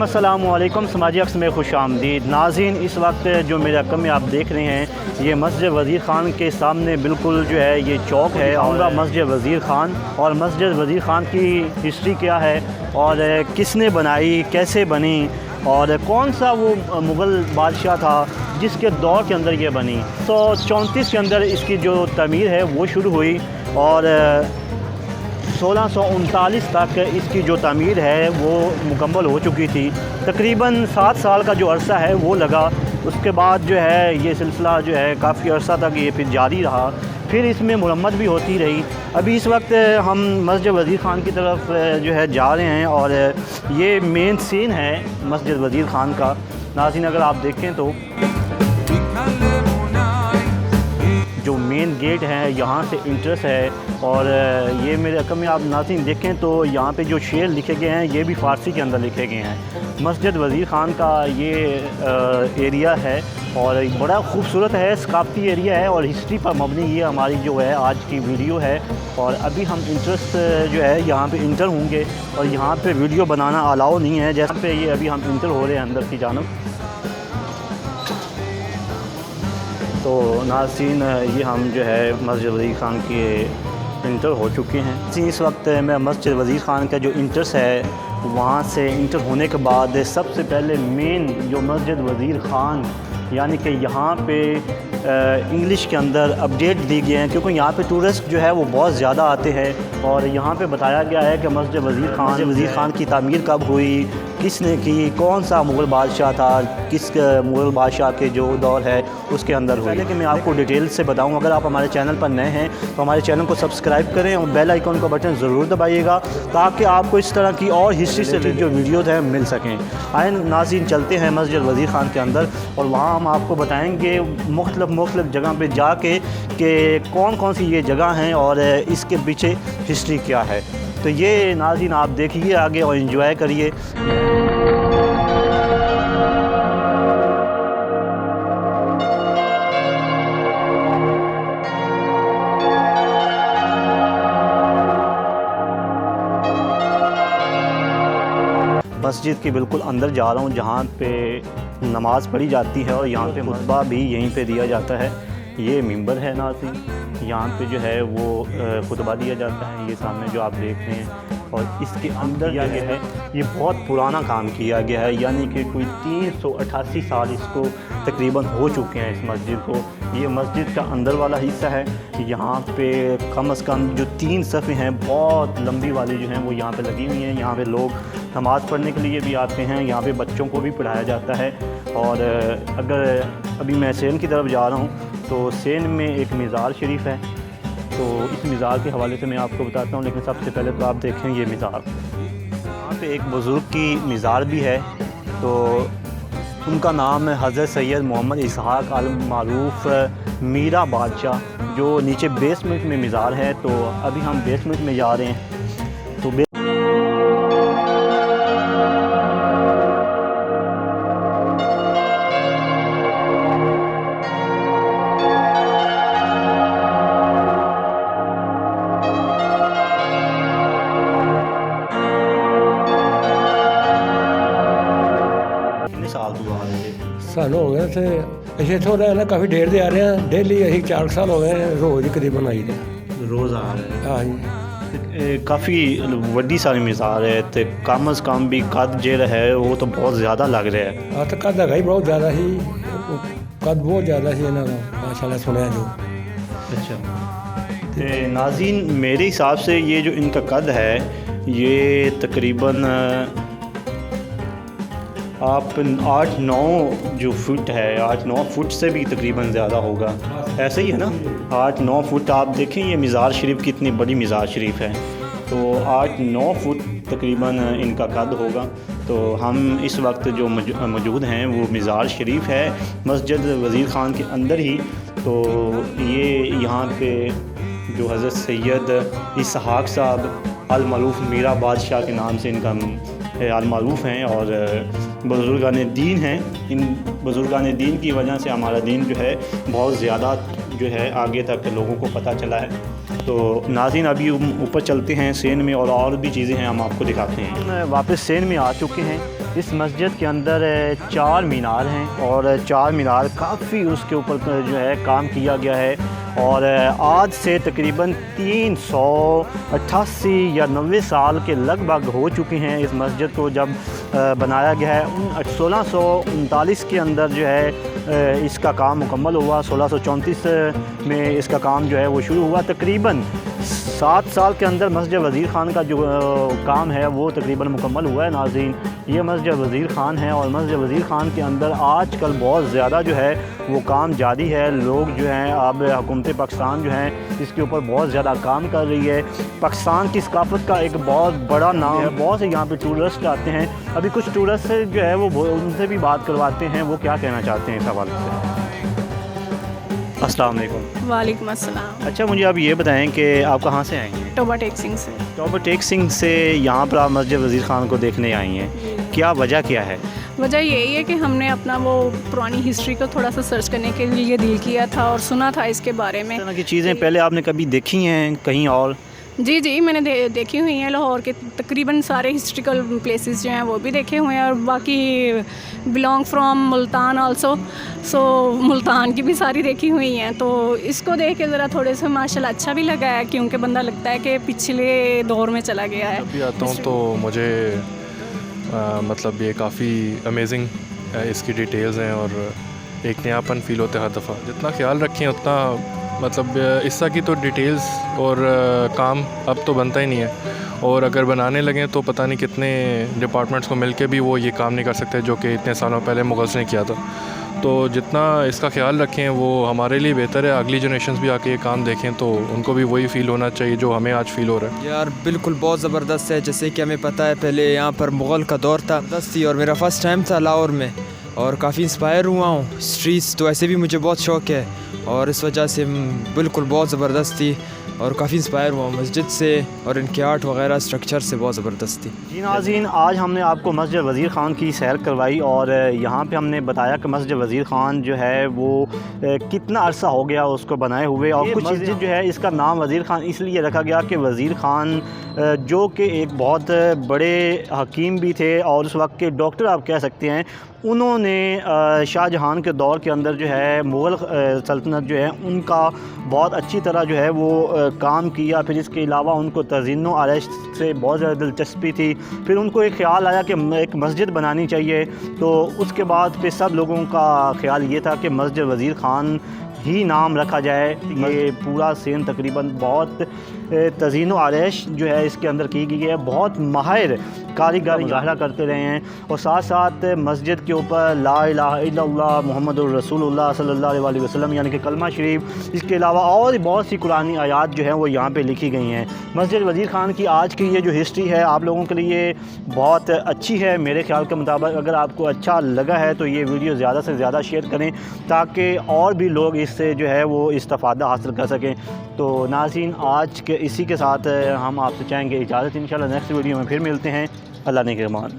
अस्सलामुअलैकुम समाजी अक्स में खुश आमदीद नाज़रीन। इस वक्त जो मेरा रकम में आप देख रहे हैं ये मस्जिद वज़ीर ख़ान के सामने बिल्कुल जो है ये चौक है आऊँगा मस्जिद वज़ीर ख़ान। और मस्जिद वज़ीर ख़ान की हिस्ट्री क्या है और किसने बनाई, कैसे बनी और कौन सा वो मुग़ल बादशाह था जिसके दौर के अंदर ये बनी। 134 के अंदर इसकी जो तमीर है वो शुरू हुई और 1639 तक इसकी जो तमीर है वो मुकम्मल हो चुकी थी। तकरीबन 7 साल का जो अरसा है वो लगा। उसके बाद जो है ये सिलसिला जो है काफ़ी अरसा तक ये फिर जारी रहा, फिर इसमें मुरम्मत भी होती रही। अभी इस वक्त हम मस्जिद वज़ीर ख़ान की तरफ जो है जा रहे हैं और ये मेन सीन है मस्जिद वज़ीर ख़ान का। नाज़रीन अगर आप देखें तो जो मेन गेट है यहाँ से इंट्रेंस है और ये मेरे रकम में आप नाज़रीन देखें तो यहाँ पे जो शेर लिखे गए हैं ये भी फ़ारसी के अंदर लिखे गए हैं। मस्जिद वज़ीर ख़ान का ये एरिया है और बड़ा खूबसूरत है, सकाफ़ती एरिया है और हिस्ट्री पर मबनी ये हमारी जो है आज की वीडियो है। और अभी हम इंट्रेंस जो है यहाँ पे इंटर होंगे और यहाँ पे वीडियो बनाना अलाउ नहीं है। जैसे पे ये अभी हम इंटर हो रहे हैं अंदर की जानब। तो नाज़रीन ये हम जो है मस्जिद वज़ीर ख़ान के इंटर हो चुके हैं। इस वक्त मैं मस्जिद वज़ीर ख़ान का जो इंटर्स है वहाँ से इंटर होने के बाद सबसे पहले मेन जो मस्जिद वज़ीर ख़ान यानी कि यहाँ पे इंग्लिश के अंदर अपडेट दी गए हैं क्योंकि यहाँ पे टूरिस्ट जो है वो बहुत ज़्यादा आते हैं। और यहाँ पे बताया गया है कि मस्जिद वज़ीर ख़ान की तामीर कब हुई, किसने की, कौन सा मुग़ल बादशाह था, किस मुग़ल बादशाह के जो दौर है उसके अंदर हुई। पहले कि मैं आपको डिटेल से बताऊं, अगर आप हमारे चैनल पर नए हैं तो हमारे चैनल को सब्सक्राइब करें और बेल आइकन का बटन ज़रूर दबाइएगा ताकि आपको इस तरह की और हिस्ट्री से जो वीडियोज़ हैं मिल सकें। आए नाज़रीन चलते हैं मस्जिद वज़ीर ख़ान के अंदर और वहाँ हम आपको बताएँगे मुख्तलिफ़ जगह पर जाके कि कौन कौन सी ये जगह हैं और इसके पीछे हिस्ट्री क्या है। तो ये नाज़रीन आप देखिए आगे और एंजॉय करिए। मस्जिद के बिल्कुल अंदर जा रहा हूँ जहाँ पे नमाज़ पढ़ी जाती है और यहाँ पे खुतबा भी यहीं पे दिया जाता है। ये मिंबर है नाज़रीन, यहाँ पे जो है वो खुतबा दिया जाता है। ये सामने जो आप देख रहे हैं और इसके अंदर किया गया है ये बहुत पुराना काम किया गया है, यानी कि कोई 388 साल इसको तकरीबन हो चुके हैं इस मस्जिद को। ये मस्जिद का अंदर वाला हिस्सा है। यहाँ पे कम से कम जो 3 सफ़े हैं बहुत लंबी वाली जो हैं वो यहाँ पे लगी हुई हैं। यहाँ पे लोग नमाज़ पढ़ने के लिए भी आते हैं, यहाँ पे बच्चों को भी पढ़ाया जाता है। और अगर अभी मैं सेन की तरफ जा रहा हूँ तो सेन में एक मज़ार शरीफ है, तो इस मज़ार के हवाले से मैं आपको बताता हूँ। लेकिन सबसे पहले तो आप देखें ये मज़ार, यहाँ पे एक बुज़ुर्ग की मज़ार भी है। तो उनका नाम है हज़रत सैयद मोहम्मद इसहाक़ अल मारूफ़ मीरा बादशाह, जो नीचे बेसमेंट में मज़ार है। तो अभी हम बेसमेंट में जा रहे हैं। तो साल हो गए थे अं इतों रहना काफ़ी देर से आ रहे हैं। डेली अं 4 साल हो गए रोज़ करीबन आई थे, रोज़ आ रहे हैं। हाँ जी, काफ़ी वड्डी सारी मज़ार है तो कम अज़ कम भी कद जेड़ा है वो तो बहुत ज़्यादा लग रहा है। हाँ तो कद है बहुत ज़्यादा ही, कद बहुत ज़्यादा ही इन्होंने माशाल्लाह सुना जो। अच्छा तो नाज़रीन मेरे हिसाब से ये जो इनका कद है ये तकरीबन आप 8-9 जो फुट है, 8-9 फुट से भी तकरीबन ज़्यादा होगा, ऐसे ही है ना। 8-9 फुट आप देखें ये मज़ार शरीफ कितनी बड़ी मज़ार शरीफ है, तो 8-9 फुट तकरीबन इनका कद होगा। तो हम इस वक्त जो मौजूद हैं वो मज़ार शरीफ है मस्जिद वज़ीर ख़ान के अंदर ही। तो ये यहाँ पे जो हज़रत सैयद इसहाक़ साहब अल मारूफ़ मीरा बादशाह के नाम से इनका अलमारूफ़ हैं और बुज़ुर्गान दीन हैं। इन बुज़ुर्गान दीन की वजह से हमारा दीन जो है बहुत ज़्यादा जो है आगे तक लोगों को पता चला है। तो नाज़रीन अभी ऊपर चलते हैं सेन में और भी चीज़ें हैं हम आपको दिखाते हैं। वापस सेन में आ चुके हैं। इस मस्जिद के अंदर 4 मीनार हैं और 4 मीनार काफ़ी उसके ऊपर जो है काम किया गया है और आज से तकरीबन 388 या 90 साल के लगभग हो चुके हैं इस मस्जिद को जब बनाया गया है। 1639 के अंदर जो है इसका काम मुकम्मल हुआ। 1634 में इसका काम जो है वो शुरू हुआ। तकरीबन 7 साल के अंदर मस्जिद वज़ीर ख़ान का जो काम है वो तकरीबन मुकम्मल हुआ है। नाज़रीन ये मस्जिद वज़ीर ख़ान है और मस्जिद वज़ीर ख़ान के अंदर आजकल बहुत ज़्यादा जो है वो काम जारी है। लोग जो हैं अब हुकूमत पाकिस्तान जो है इसके ऊपर बहुत ज़्यादा काम कर रही है। पाकिस्तान की सकाफ़त का एक बहुत बड़ा नाम है। बहुत से यहाँ पे टूरिस्ट आते हैं। अभी कुछ टूरिस्ट जो है वो उनसे भी बात करवाते हैं, वो क्या कहना चाहते हैं इस हवाले से। अस्सलाम वालेकुम। वालेकुम अस्सलाम। अच्छा मुझे आप ये बताएं कि आप कहाँ से आई हैं? टोबा टेक सिंह से। टोबा टेक सिंह से यहाँ पर आप मस्जिद वज़ीर ख़ान को देखने आई हैं, क्या वजह क्या है? वजह यही है कि हमने अपना वो पुरानी हिस्ट्री को थोड़ा सा सर्च करने के लिए दिल किया था और सुना था इसके बारे में। इस तरह की चीज़ें पहले आपने कभी देखी हैं कहीं और? जी मैंने देखी हुई हैं। लाहौर के तकरीबन सारे हिस्ट्रिकल प्लेसेस जो हैं वो भी देखे हुए हैं और बाकी बिलोंग फ्रॉम मुल्तान आल्सो, सो मुल्तान की भी सारी देखी हुई हैं। तो इसको देख के ज़रा थोड़े से माशाल्लाह अच्छा भी लगा है क्योंकि बंदा लगता है कि पिछले दौर में चला गया है। जब भी आता हूँ तो मुझे मतलब ये काफ़ी अमेजिंग इसकी डिटेल्स हैं और एक नयापन फ़ील होता है हर दफ़ा। जितना ख्याल रखें उतना मतलब इसका की तो डिटेल्स और काम अब तो बनता ही नहीं है और अगर बनाने लगें तो पता नहीं कितने डिपार्टमेंट्स को मिलके भी वो ये काम नहीं कर सकते जो कि इतने सालों पहले मुगल्स ने किया था। तो जितना इसका ख्याल रखें वो हमारे लिए बेहतर है। अगली जनरेशन्स भी आके ये काम देखें तो उनको भी वही फ़ील होना चाहिए जो हमें आज फ़ील हो रहा है। यार बिल्कुल बहुत ज़बरदस्त है। जैसे कि हमें पता है पहले यहाँ पर मुग़ल का दौर था दस्ती और मेरा फ़र्स्ट टाइम था लाहौर में और काफ़ी इंस्पायर हुआ हूँ। स्ट्रीट्स तो ऐसे भी मुझे बहुत शौक़ है और इस वजह से बिल्कुल बहुत ज़बरदस्त थी और काफ़ी इंस्पायर हुआ मस्जिद से और इनके आर्ट वगैरह स्ट्रक्चर से बहुत ज़बरदस्त थी। जी नाज़रीन आज हमने आपको मस्जिद वज़ीर ख़ान की सैर करवाई और यहाँ पे हमने बताया कि मस्जिद वज़ीर ख़ान जो है वो कितना अरसा हो गया उसको बनाए हुए और कुछ मस्जिद जो है इसका नाम वज़ीर ख़ान इसलिए रखा गया कि वज़ीर ख़ान जो कि एक बहुत बड़े हकीम भी थे और उस वक्त के डॉक्टर आप कह सकते हैं। उन्होंने शाहजहां के दौर के अंदर जो है मुग़ल सल्तनत जो है उनका बहुत अच्छी तरह जो है वो काम किया। फिर इसके अलावा उनको तज़ीन व आरइश से बहुत ज़्यादा दिलचस्पी थी। फिर उनको एक ख़्याल आया कि एक मस्जिद बनानी चाहिए। तो उसके बाद फिर सब लोगों का ख़्याल ये था कि मस्जिद वज़ीर ख़ान ही नाम रखा जाए। ये पूरा सीन तकरीबन बहुत तज़ीन व आरइश जो है इसके अंदर की गई है। बहुत माहिर कारीगर मुज़ाहरा करते रहे हैं और साथ साथ मस्जिद के ऊपर ला इलाहा इल्लल्लाह मुहम्मदुर रसूलुल्लाह सल्लल्लाहु अलैहि वसल्लम यानी कि कलमा शरीफ, इसके अलावा और बहुत सी कुरानी आयात जो हैं वो यहाँ पे लिखी गई हैं। मस्जिद वज़ीर ख़ान की आज की ये जो हिस्ट्री है आप लोगों के लिए बहुत अच्छी है मेरे ख्याल के मुताबिक। अगर आपको अच्छा लगा है तो ये वीडियो ज़्यादा से ज़्यादा शेयर करें ताकि और भी लोग इससे जो है वो इस्तिफ़ादा हासिल कर सकें। तो नाज़रीन आज के इसी के साथ हम आपसे चाहेंगे इजाज़त। इंशाल्लाह नेक्स्ट वीडियो में फिर मिलते हैं। अल्लाह ने के मान।